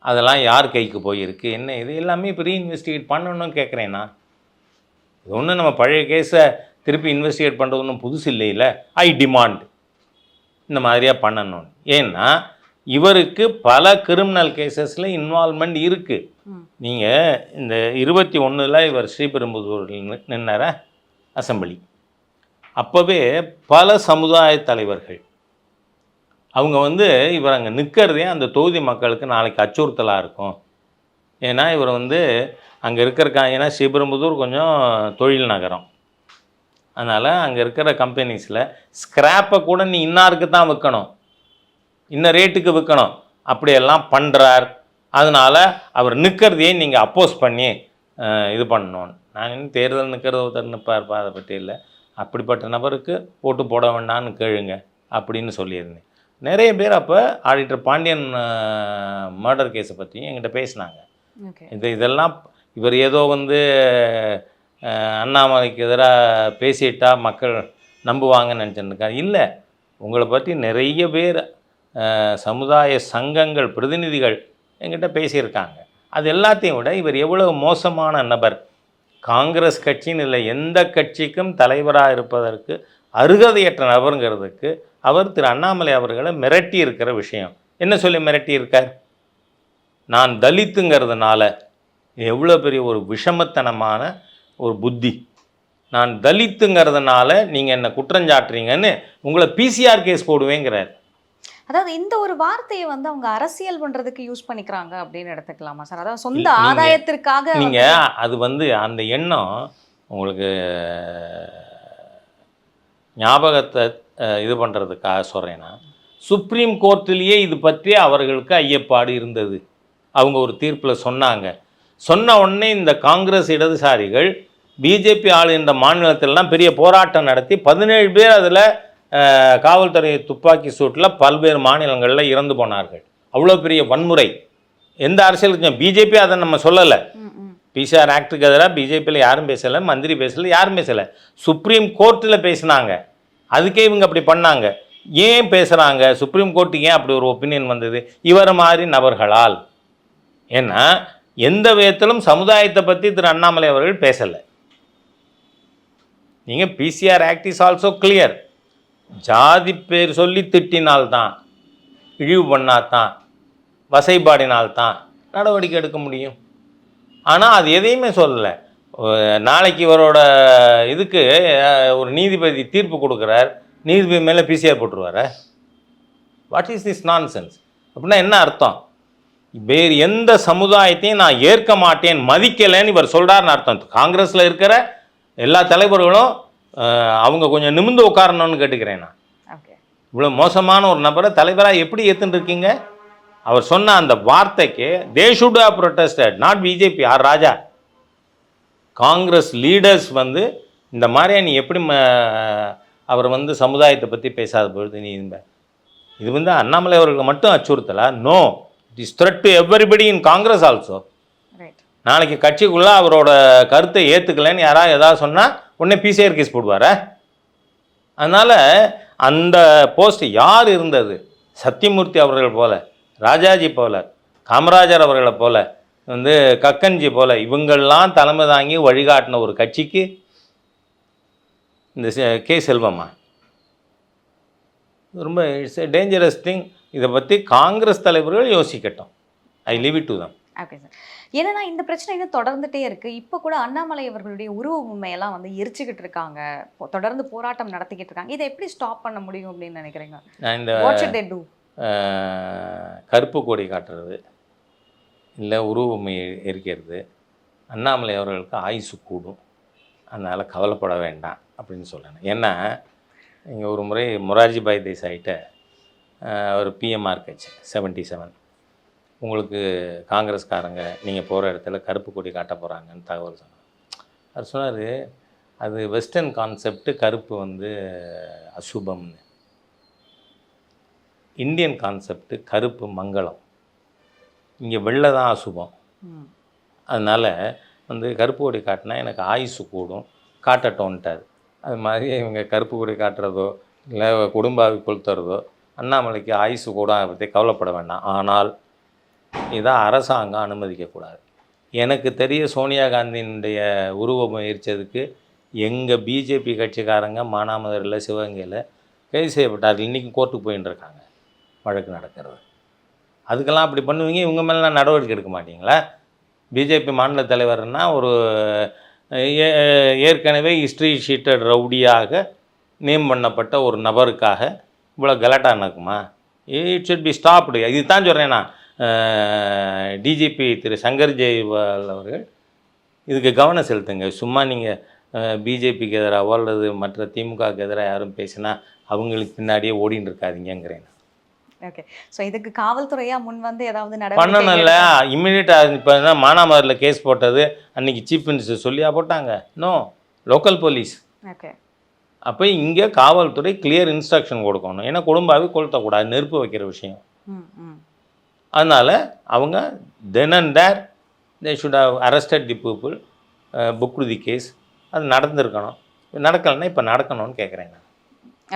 Speaker 1: அதெல்லாம் யார் கைக்கு போயிருக்கு, என்ன இது எல்லாமே இப்போ ரீஇன்வெஸ்டிகேட் பண்ணணும்னு கேட்குறேன்னா. இது ஒன்றும் நம்ம பழைய கேஸை திருப்பி இன்வெஸ்டிகேட் பண்ணுறது ஒன்றும் புதுசு இல்லையில. ஐ டிமாண்ட் இந்த மாதிரியாக பண்ணணும். ஏன்னா இவருக்கு பல கிரிமினல் கேசஸில் இன்வால்மெண்ட் இருக்குது. நீங்கள் இந்த 21 இவர் ஸ்ரீபெரும்புதூரில் நின்னார அசம்பிளி, அப்போவே பல சமுதாய தலைவர்கள் அவங்க வந்து இவர் அங்கே நிற்கிறதே அந்த தொகுதி மக்களுக்கு நாளைக்கு அச்சுறுத்தலாக இருக்கும். ஏன்னா இவர் வந்து அங்கே ஏன்னா ஸ்ரீபெரும்புதூர் கொஞ்சம் தொழில் நகரம், அதனால் அங்கே இருக்கிற கம்பெனிஸில் ஸ்கிராப்பை கூட நீ இன்னாருக்கு தான் விற்கணும், இன்ன ரேட்டுக்கு விற்கணும், அப்படியெல்லாம் பண்ணுறார். அதனால் அவர் நிற்கிறதையே நீங்கள் அப்போஸ் பண்ணி இது பண்ணணும். நான் இன்னும் தேர்தல் நிற்கிறது ஒருத்தர் நிற்பார்ப்பா, அதை பற்றி இல்லை, அப்படிப்பட்ட நபருக்கு ஓட்டு போட வேண்டான்னு கேளுங்க அப்படின்னு சொல்லியிருந்தேன். நிறைய பேர் அப்போ ஆடிட்டர் பாண்டியன் மர்டர் கேஸை பற்றியும் என்கிட்ட பேசினாங்க. இதெல்லாம் இவர் ஏதோ வந்து அண்ணாமலைக்கு எதிராக பேசிட்டா மக்கள் நம்புவாங்கன்னு நினச்சிருக்காரு. இல்லை, உங்களை பற்றி நிறைய பேர் சமுதாய சங்கங்கள் பிரதிநிதிகள் என்கிட்ட பேசியிருக்காங்க. அது எல்லாத்தையும் விட இவர் எவ்வளவு மோசமான நபர், காங்கிரஸ் கட்சின்னு இல்லை எந்த கட்சிக்கும் தலைவராக இருப்பதற்கு அருகதையற்ற நபருங்கிறதுக்கு அவர் திரு அண்ணாமலை அவர்களை மிரட்டி இருக்கிற விஷயம். என்ன சொல்லி மிரட்டி இருக்கார், நான் தலித்துங்கிறதுனால எவ்வளோ பெரிய ஒரு விஷமத்தனமான ஒரு புத்தி, நான் தலித்துங்கிறதுனால நீங்கள் என்னை குற்றஞ்சாட்டுறீங்கன்னு உங்களை பிசிஆர் கேஸ் போடுவேங்கிறார்.
Speaker 2: அதாவது இந்த ஒரு வார்த்தையை வந்து அவங்க அரசியல் பண்றதுக்கு யூஸ் பண்ணிக்கிறாங்க அப்படின்னு எடுத்துக்கலாமா சார்? அதாவது சொந்த ஆதாயத்திற்காக
Speaker 1: நீங்க அது வந்து அந்த எண்ணம் உங்களுக்கு ஞாபகத்தை இது பண்ணுறதுக்காக சொல்கிறேன்னா, சுப்ரீம் கோர்ட்டிலேயே இது பற்றி அவர்களுக்கு ஐயப்பாடு இருந்தது. அவங்க ஒரு தீர்ப்பில் சொன்ன உடனே இந்த காங்கிரஸ் இடதுசாரிகள் பிஜேபி ஆளுகின்ற மாநிலத்திலலாம் பெரிய போராட்டம் நடத்தி 17 பேர் அதில் காவல்துறை துப்பாக்கி சூட்டில் பல்வேறு மாநிலங்களில் இறந்து போனார்கள். அவ்வளோ பெரிய வன்முறை. எந்த அரசியல் பிஜேபி அதை நம்ம சொல்லலை. பிசிஆர் ஆக்டுக்கு எதிராக பிஜேபியில் யாரும் பேசலை, மந்திரி பேசலை, யாரும் பேசலை. சுப்ரீம் கோர்ட்டில் பேசினாங்க, அதுக்கே இவங்க அப்படி பண்ணாங்க. ஏன் பேசுகிறாங்க, சுப்ரீம் கோர்ட்டுக்கு ஏன் அப்படி ஒரு ஒப்பீனியன் வந்தது, இவர் மாதிரி நபர்களால். ஏன்னா எந்த விதத்திலும் சமுதாயத்தை பற்றி திரு அண்ணாமலை அவர்கள் பேசலை. நீங்கள் PCR act is also clear. ஜாதி பேர் சொல்லி திட்டினால்தான், இழிவு பண்ணாதான், வசைபாடினால்தான் நடவடிக்கை எடுக்க முடியும். ஆனால் அது எதையுமே சொல்லலை. நாளைக்கு இவரோட இதுக்கு ஒரு நீதிபதி தீர்ப்பு கொடுக்குறார், நீதிபதி மேலே பிசிஆர் போட்டுருவார? What is this nonsense? அப்படின்னா என்ன அர்த்தம்? வேறு எந்த சமுதாயத்தையும் நான் ஏற்க மாட்டேன், மதிக்கலைன்னு இவர் சொல்கிறாருன்னு அர்த்தம். காங்கிரஸில் இருக்கிற எல்லா தலைவர்களும் அவங்க கொஞ்சம் நிமிர்ந்து உட்காரணும்னு கேட்டுக்கிறேன் நான். இவ்வளோ மோசமான ஒரு நபரை தலைவராக எப்படி ஏற்றுன்னு இருக்கீங்க? அவர் சொன்ன அந்த வார்த்தைக்கு they should have protested, not BJP or Raja. Congress leaders வந்து இந்த மாதிரியா நீ எப்படி அவர் வந்து சமுதாயத்தை பற்றி பேசாத பொழுது நீ இது வந்து அண்ணாமலை அவர்களுக்கு மட்டும் அச்சுறுத்தலா? No, this threat to everybody in Congress also. நாளைக்கு கட்சிக்குள்ளே அவரோட கருத்தை ஏற்றுக்கலைன்னு யாராவது எதாவது சொன்னால் உடனே பிசிஆர் கேஸ் போடுவாரா? அதனால் அந்த போஸ்ட் யார் இருந்தது? சத்தியமூர்த்தி அவர்கள் போல, ராஜாஜி போல, காமராஜர் அவர்களை போல, வந்து கக்கன்ஜி போல இவங்கள்லாம் தலைமை தாங்கி வழிகாட்டின ஒரு கட்சிக்கு இந்த கே செல்வமா? ரொம்ப இட்ஸ் எ டேஞ்சரஸ் திங். இதை பற்றி காங்கிரஸ் தலைவர்கள் யோசிக்கட்டும். I leave it to them.
Speaker 2: Okay sir. ஏன்னா இந்த பிரச்சனை இன்னும் தொடர்ந்துட்டே இருக்குது. இப்போ கூட அண்ணாமலை அவர்களுடைய உருவ உண்மையெல்லாம் வந்து எரிச்சுக்கிட்டு இருக்காங்க, தொடர்ந்து போராட்டம் நடத்திக்கிட்டு இருக்காங்க. இதை எப்படி ஸ்டாப் பண்ண முடியும் அப்படின்னு நினைக்கிறீங்க?
Speaker 1: நான் இந்த
Speaker 2: வாட் ஷுட் தே டு?
Speaker 1: கருப்பு கொடி காட்டுறது இல்லை உருவ உண்மை எரிக்கிறது அண்ணாமலை அவர்களுக்கு ஆயுசு கூடும், அதனால் கவலைப்பட வேண்டாம் அப்படின்னு சொல்லணும். ஏன்னா இங்கே ஒரு முறை மொரார்ஜி பாய் தேசாயிட்ட ஒரு பிஎம்ஆர் கட்சி 77 உங்களுக்கு காங்கிரஸ்காரங்க நீங்கள் போகிற இடத்துல கருப்பு கொடி காட்ட போகிறாங்கன்னு தகவல் சொன்னார். அவர் சொன்னார் அது வெஸ்டர்ன் கான்செப்ட், கருப்பு வந்து அசுபம்னு. இந்தியன் கான்செப்ட் கருப்பு மங்களம், இங்கே வெள்ளை தான் அசுபம். அதனால் வந்து கருப்பு கொடி காட்டினா எனக்கு ஆயுசு கூடும், காட்டட்டோன்ட்டார். அது மாதிரி இவங்க கருப்பு கொடி காட்டுறதோ இல்லை குடும்பாவி கொளுத்துறதோ அண்ணாமலைக்கு ஆயுசு கூட அதை பற்றி கவலைப்பட வேண்டாம். ஆனால் இதை அரசாங்கம் அனுமதிக்கக்கூடாது. எனக்கு தெரிய சோனியா காந்தியினுடைய உருவம் எரிச்சதுக்கு எங்கள் பிஜேபி கட்சிக்காரங்க மானாமதுரையில் சிவகங்கையில் கைது செய்யப்பட்டார்கள். இன்றைக்கி கோர்ட்டுக்கு போயின்னு இருக்காங்க, வழக்கு நடக்கிறது. அதுக்கெல்லாம் அப்படி பண்ணுவீங்க, இவங்க மேலாம் நடவடிக்கை எடுக்க மாட்டீங்களா? பிஜேபி மாநில தலைவர்னா ஒரு ஏற்கனவே ஹிஸ்ட்ரி ஷீட்டட் ரவுடியாக நேம் பண்ணப்பட்ட ஒரு நபருக்காக இவ்வளோ கலாட்டா நடக்குமா? It should be stopped. இதுதான் சொல்கிறேன் நான். டிஜிபி திரு சங்கர் ஜெய்வால் அவர்கள் இதுக்கு கவனம் செலுத்துங்க. சும்மா நீங்கள் பிஜேபிக்கு எதிராக அல்லது மற்ற திமுகவுக்கு எதிராக யாரும் பேசினா அவங்களுக்கு பின்னாடியே ஓடின்னு இருக்காதீங்கிறேன்.
Speaker 2: ஓகே. ஸோ இதுக்கு காவல்துறையாக முன் வந்து ஏதாவது
Speaker 1: பண்ணணும்ல? இம்மிடியட்டாக இப்போ தான் மானாமதுரில் கேஸ் போட்டது அன்றைக்கி சீஃப் மினிஸ்டர் சொல்லியா போட்டாங்க? No, local police.
Speaker 2: ஓகே. அப்போ
Speaker 1: இங்கே காவல்துறை கிளியர் இன்ஸ்ட்ரக்ஷன் கொடுக்கணும். ஏன்னா குடும்பாவே கொளுத்தக்கூடாது, நெருப்பு வைக்கிற விஷயம். அதனால் அவங்க then and there they should have arrested the people, book the case. அது நடந்திருக்கணும். நடக்கலைன்னா இப்போ நடக்கணும்னு கேட்குறேன் நான்.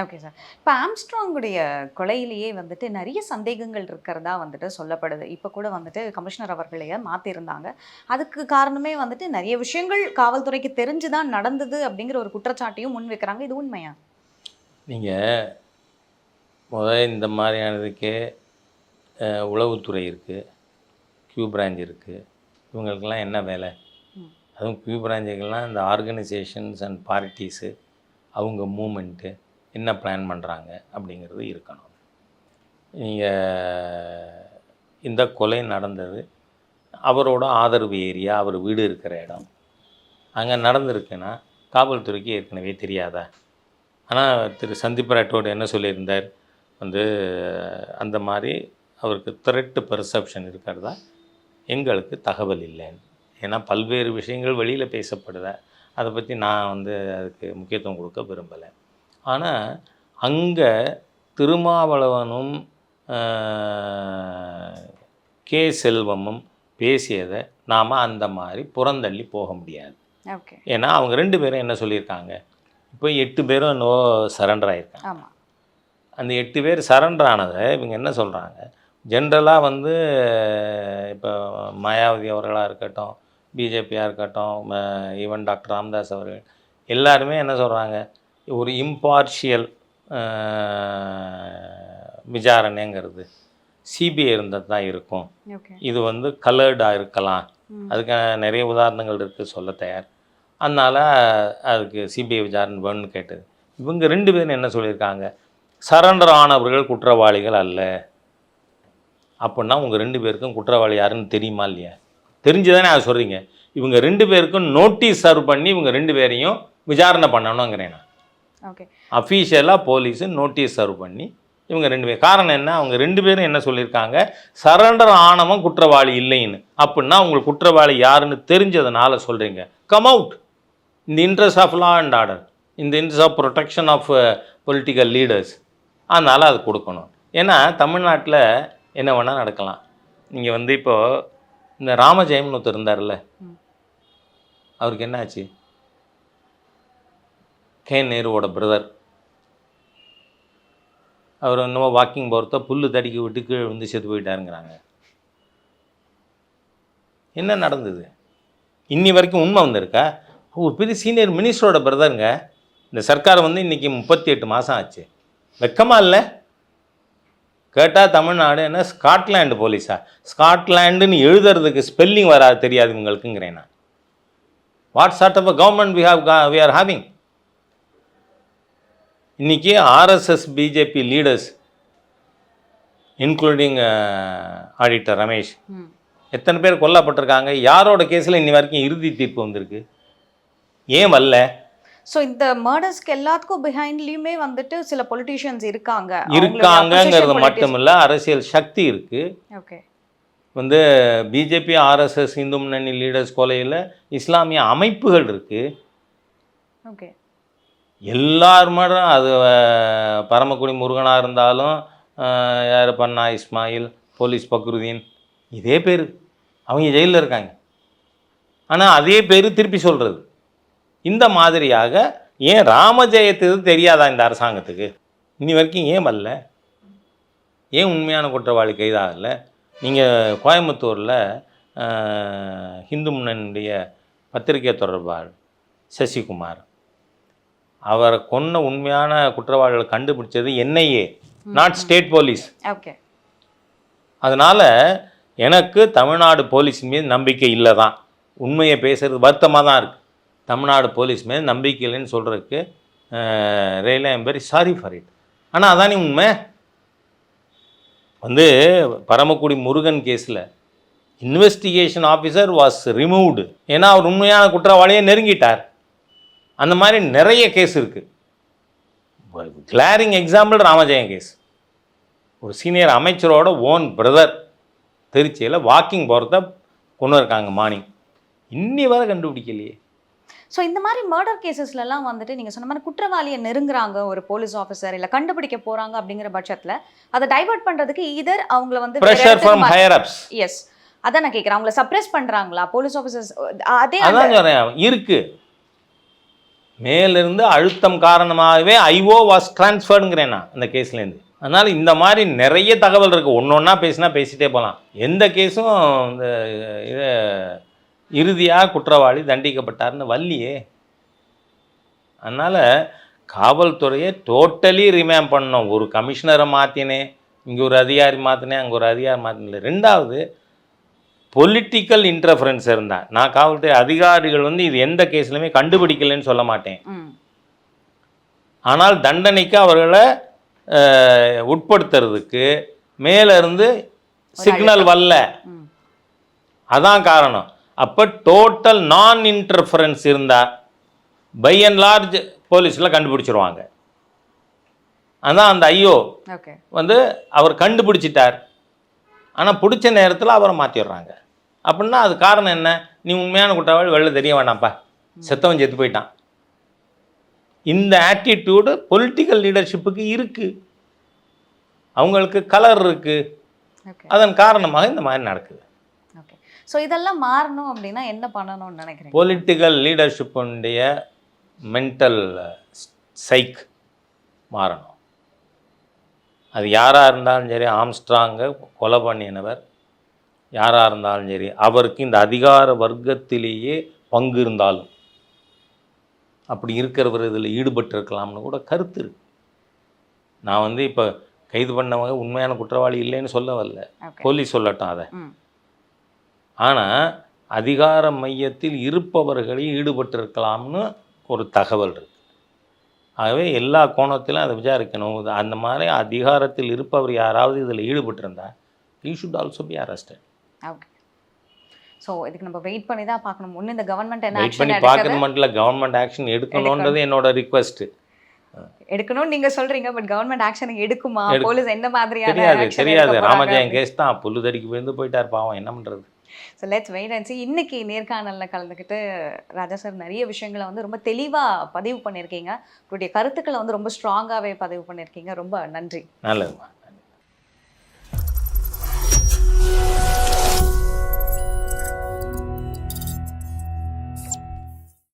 Speaker 2: Okay sir. இப்போ ஆம்ஸ்ட்ராங்குடைய கொலையிலேயே வந்துட்டு நிறைய சந்தேகங்கள் இருக்கிறதா வந்துட்டு சொல்லப்படுது. இப்போ கூட வந்துட்டு கமிஷனர் அவர்களையே மாற்றிருந்தாங்க. அதுக்கு காரணமே வந்துட்டு நிறைய விஷயங்கள் காவல்துறைக்கு தெரிஞ்சு தான் நடந்தது அப்படிங்கிற ஒரு குற்றச்சாட்டையும் முன் வைக்கிறாங்க. இது உண்மையா? நீங்கள் முதல்ல இந்த மாதிரியானதுக்கே உளவுத்துறை இருக்குது, கியூ பிரான்ச் இருக்குது. இவங்களுக்கெல்லாம் என்ன வேலை? அதுவும் கியூ பிரான்ச்சுக்கெல்லாம் இந்த ஆர்கனைசேஷன்ஸ் அண்ட் பார்ட்டிஸு அவங்க மூமெண்ட்டு என்ன பிளான் பண்ணுறாங்க அப்படிங்கிறது இருக்கணும். நீங்கள் இந்த கொலை நடந்தது அவரோட ஆதரவு ஏரியா, அவர் வீடு இருக்கிற இடம் அங்கே நடந்திருக்குன்னா காவல்துறைக்கு ஏற்கனவே தெரியாதா? ஆனால் திரு சந்தீப் ராட்டோடு என்ன சொல்லியிருந்தார், வந்து அந்த மாதிரி அவருக்கு த்ரெட்டு பெர்செப்ஷன் இருக்கிறதா எங்களுக்கு தகவல் இல்லைன்னு. ஏன்னா பல்வேறு விஷயங்கள் வெளியில் பேசப்படுதா, அதை பற்றி நான் வந்து அதுக்கு முக்கியத்துவம் கொடுக்க விரும்பலை. ஆனால் அங்கே திருமாவளவனும் கே செல்வமும் பேசியதை நாம் அந்த மாதிரி புறந்தள்ளி போக முடியாது. ஏன்னா அவங்க 2 பேரும் என்ன சொல்லியிருக்காங்க, இப்போ 8 பேரும் நோ சரண்டர் ஆகியிருக்காங்க. அந்த 8 பேர் சரண்டர் ஆனதை இவங்க என்ன சொல்கிறாங்க, ஜென்ரலாக வந்து இப்போ மாயாவதி அவர்களாக இருக்கட்டும், பிஜேபியாக இருக்கட்டும், ஈவன் டாக்டர் ராமதாஸ் அவர்கள் எல்லாருமே என்ன சொல்கிறாங்க, ஒரு இம்பார்ஷியல் விசாரணைங்கிறது சிபிஐ இருந்தால் தான் இருக்கும். இது வந்து கலர்டாக இருக்கலாம். அதுக்கான நிறைய உதாரணங்கள் இருக்குது, சொல்ல தயார்.
Speaker 1: அதனால் அதுக்கு சிபிஐ விசாரணை வேணும்னு கேட்டது. இவங்க 2 பேரும் என்ன சொல்லியிருக்காங்க, சரண்டர் ஆனவர்கள் குற்றவாளிகள் அல்ல. அப்படின்னா உங்கள் 2 பேருக்கும் குற்றவாளி யாருன்னு தெரியுமா இல்லையா? தெரிஞ்சுதானே அதை சொல்கிறீங்க. இவங்க 2 பேருக்கும் நோட்டீஸ் சர்வ் பண்ணி இவங்க 2 பேரையும் விசாரணை பண்ணணுங்கிறேன் நான்.
Speaker 2: ஓகே.
Speaker 1: அஃபீஷியலாக போலீஸு நோட்டீஸ் சர்வ் பண்ணி இவங்க 2 பேர், காரணம் என்ன, அவங்க 2 பேரும் என்ன சொல்லியிருக்காங்க, சரண்டர் ஆனவன் குற்றவாளி இல்லைன்னு. அப்படின்னா உங்களுக்கு குற்றவாளி யாருன்னு தெரிஞ்சதுனால சொல்கிறீங்க. கம் அவுட் இந்த interest of law and order, இந்த interest of protection of political leaders. அதனால் அது கொடுக்கணும். ஏன்னா தமிழ்நாட்டில் என்ன வேணால் நடக்கலாம். நீங்கள் வந்து இப்போது இந்த ராமஜெயம்னு ஒருத்தர் இருந்தார்ல, அவருக்கு என்ன ஆச்சு? நேருவோட பிரதர். அவர் என்னமோ வாக்கிங் போகிறத புல்லு தடிக்கி விட்டு கீழே வந்து செத்து போயிட்டாருங்கிறாங்க. என்ன நடந்தது? இன்னி வரைக்கும் உண்மை வந்திருக்கா? ஒரு பெரிய சீனியர் மினிஸ்டரோட பிரதருங்க. இந்த சர்க்கார் வந்து இன்றைக்கி 38 மாதம் ஆச்சு. வெக்கமா இல்லை? கேட்டால் தமிழ்நாடு என்ன ஸ்காட்லாண்டு போலீஸா? ஸ்காட்லாண்டுன்னு எழுதுறதுக்கு ஸ்பெல்லிங் வராது, தெரியாது உங்களுக்குங்கிறேன் நான். What sort of a government we are having? இன்றைக்கி RSS BJP leaders including auditor Ramesh எத்தனை பேர் கொல்லப்பட்டிருக்காங்க? யாரோட கேஸில் இன்னி வரைக்கும் இறுதி தீர்ப்பு வந்திருக்கு? ஏன் வரல?
Speaker 2: ஸோ இந்த மர்டர்ஸ்க்கு எல்லாத்துக்கும் பிஹைண்ட்லேயுமே வந்துட்டு சில பொலிட்டீஷியன்ஸ்
Speaker 1: இருக்காங்கங்கிறது மட்டும் இல்லை, அரசியல் சக்தி இருக்குது.
Speaker 2: ஓகே.
Speaker 1: வந்து பிஜேபி ஆர்எஸ்எஸ் இந்து முன்னணி லீடர்ஸ் கொலையில் இஸ்லாமிய அமைப்புகள் இருக்குது.
Speaker 2: ஓகே.
Speaker 1: எல்லாருமே அது பரமக்குடி முருகனாக இருந்தாலும் யார் பண்ணா இஸ்மாயில், போலீஸ் பக்ருதீன், இதே பேர் அவங்க ஜெயிலில் இருக்காங்க. ஆனால் அதே பேர் திருப்பி சொல்கிறது. இந்த மாதிரியாக ஏன் ராமஜெயத்துக்கு தெரியாதா இந்த அரசாங்கத்துக்கு? இன்னி வரைக்கும் ஏன் வரல? ஏன் உண்மையான குற்றவாளி கைதாகலை? நீங்கள் கோயம்புத்தூரில் ஹிந்து முன்னணியுடைய பத்திரிகை தொடர்பாளர் சசிகுமார், அவரை கொன்ன உண்மையான குற்றவாளிகளை கண்டுபிடிச்சது NIA, not state police.
Speaker 2: Okay.
Speaker 1: அதனால் எனக்கு தமிழ்நாடு போலீஸ் மீது நம்பிக்கை இல்லை தான். உண்மையை பேசுகிறது வருத்தமாக தான் இருக்குது. தமிழ்நாடு போலீஸ் மீது நம்பிக்கை இல்லைன்னு சொல்கிறதுக்கு really I am very sorry for it. ஆனால் அதானே உண்மை. வந்து பரமக்குடி முருகன் கேஸில் இன்வெஸ்டிகேஷன் ஆஃபீஸர் வாஸ் ரிமூவ்டு. ஏன்னா அவர் உண்மையான குற்றவாளியை நெருங்கிட்டார். அந்த மாதிரி நிறைய கேஸ் இருக்குது. Glaring example Ramajayam case. ஒரு சீனியர் அமைச்சரோட ஓன் பிரதர் திருச்சியில் வாக்கிங் போகிறத கொண்டு இருக்காங்க மார்னிங். இன்னி வரை கண்டுபிடிக்கலையே.
Speaker 2: ஸோ இந்த மாதிரி மர்டர் கேசஸ்லாம் வந்துட்டு நீங்கள் சொன்ன மாதிரி குற்றவாளியை நெருங்குறாங்க ஒரு போலீஸ் ஆஃபீஸர், இல்லை கண்டுபிடிக்க போகிறாங்க அப்படிங்கிற பட்சத்தில் அதை டைவர்ட் பண்ணுறதுக்கு ஈதர் அவங்கள வந்து
Speaker 1: pressure from higher ups.
Speaker 2: Yes, அதான் நான் கேட்குறேன். அவங்கள சப்ரெஸ் பண்ணுறாங்களா போலீஸ் ஆஃபீஸர்ஸ்?
Speaker 1: அதான் சொல்கிறேன், இருக்குது. மேலிருந்து அழுத்தம் காரணமாகவே ஐஓ வாஸ் டிரான்ஸ்ஃபர்டுங்கிறேன் நான் அந்த கேஸ்லேருந்து. அதனால் இந்த மாதிரி நிறைய தகவல் இருக்குது. ஒன்று ஒன்றா பேசிட்டே போகலாம். எந்த கேஸும் இந்த இதை இறுதியாக குற்றவாளி தண்டிக்கப்பட்டார்னு வள்ளியே. அதனால் காவல்துறையை டோட்டலி ரிமேம் பண்ணோம். ஒரு கமிஷனரை மாற்றினேன், இங்கே ஒரு அதிகாரி மாற்றினேன், அங்கே ஒரு அதிகாரி மாற்றினேன். ரெண்டாவது பொலிட்டிக்கல் இன்டர்ஃபரன்ஸ் இருந்தால், நான் காவல்துறை அதிகாரிகள் வந்து இது எந்த கேஸ்லையுமே கண்டுபிடிக்கலன்னு சொல்ல மாட்டேன். ஆனால் தண்டனைக்கு அவர்களை உட்படுத்துறதுக்கு மேலேருந்து சிக்னல் வரல, அதான் காரணம். அப்போ டோட்டல் நான் இன்டர்ஃபரன்ஸ் இருந்தால் பை அண்ட் லார்ஜ் போலீஸில் கண்டுபிடிச்சிருவாங்க. அதான் அந்த ஐயோ வந்து அவர் கண்டுபிடிச்சிட்டார், ஆனால் பிடிச்ச நேரத்தில் அவரை மாற்றிடுறாங்க. அப்படின்னா அது காரணம் என்ன? நீ உண்மையான குற்றவாளி வெளில தெரிய வேண்டாம்ப்பா, செத்தவன் செத்து போயிட்டான். இந்த ஆட்டிடியூடு பொலிட்டிக்கல் லீடர்ஷிப்புக்கு இருக்குது, அவங்களுக்கு கலர் இருக்குது. அதன் காரணமாக இந்த மாதிரி நடக்குது.
Speaker 2: ஸோ இதெல்லாம் மாறணும் அப்படின்னா என்ன பண்ணணும்னு நினைக்கிறேன்?
Speaker 1: பொலிட்டிக்கல் லீடர்ஷிப்புடைய மென்டல் சைக் மாறணும். அது யாராக இருந்தாலும் சரி, ஆம்ஸ்ட்ராங்கை கொலை பண்ணினவர் யாராக இருந்தாலும் சரி, அவருக்கு இந்த அதிகார வர்க்கத்திலேயே பங்கு இருந்தாலும் அப்படி இருக்கிறவர் இதில் ஈடுபட்டிருக்கலாம்னு கூட கருத்து இருக்கு. நான் வந்து இப்போ கைது பண்ணவங்க உண்மையான குற்றவாளி இல்லைன்னு சொல்ல வரல, போலீஸ் சொல்லட்டும் அதை. ஆனால் அதிகார மையத்தில் இருப்பவர்களே ஈடுபட்டிருக்கலாம்னு ஒரு தகவல் இருக்குது. ஆகவே எல்லா கோணத்திலும் அதை விசாரிக்கணும். அந்த மாதிரி அதிகாரத்தில் இருப்பவர் யாராவது இதில் ஈடுபட்டிருந்தா he should also be arrested.
Speaker 2: Okay. So இதுக்கு நம்ம வெயிட் பண்ணி தான் பார்க்கணும். ஒன்று இந்த கவர்மெண்ட் என்ன
Speaker 1: வெயிட் பண்ணி
Speaker 2: ஆக்ஷன்
Speaker 1: பார்க்கணும் மட்டும் இல்லை, கவர்மெண்ட் ஆக்ஷன் எடுக்கணுன்றது என்னோட ரிக்வெஸ்ட்டு.
Speaker 2: எடுக்கணும்னு நீங்க சொல்றீங்க, பட் கவர்மெண்ட் ஆக்ஷன் எடுக்குமா? போலீஸ் எந்த மாதிரியான
Speaker 1: தெரியாது
Speaker 2: action
Speaker 1: தெரியாது
Speaker 2: எடுக்க போறாங்க
Speaker 1: ராமஜெயம் கேஸ் தான், புல்லுதடிக்கு விழுந்து போயிட்டார் பாவம், என்ன பண்ணுறது.
Speaker 2: So let's wait and see. இன்னைக்கு நேர்காணலில் கலந்துக்கிட்டு ராஜா சார் நிறைய விஷயங்களை வந்து ரொம்ப தெளிவாக பதிவு பண்ணியிருக்கீங்க. உங்களுடைய கருத்துக்களை வந்து ரொம்ப ஸ்ட்ராங்காகவே பதிவு பண்ணியிருக்கீங்க. ரொம்ப நன்றி.
Speaker 1: நல்லதுமா.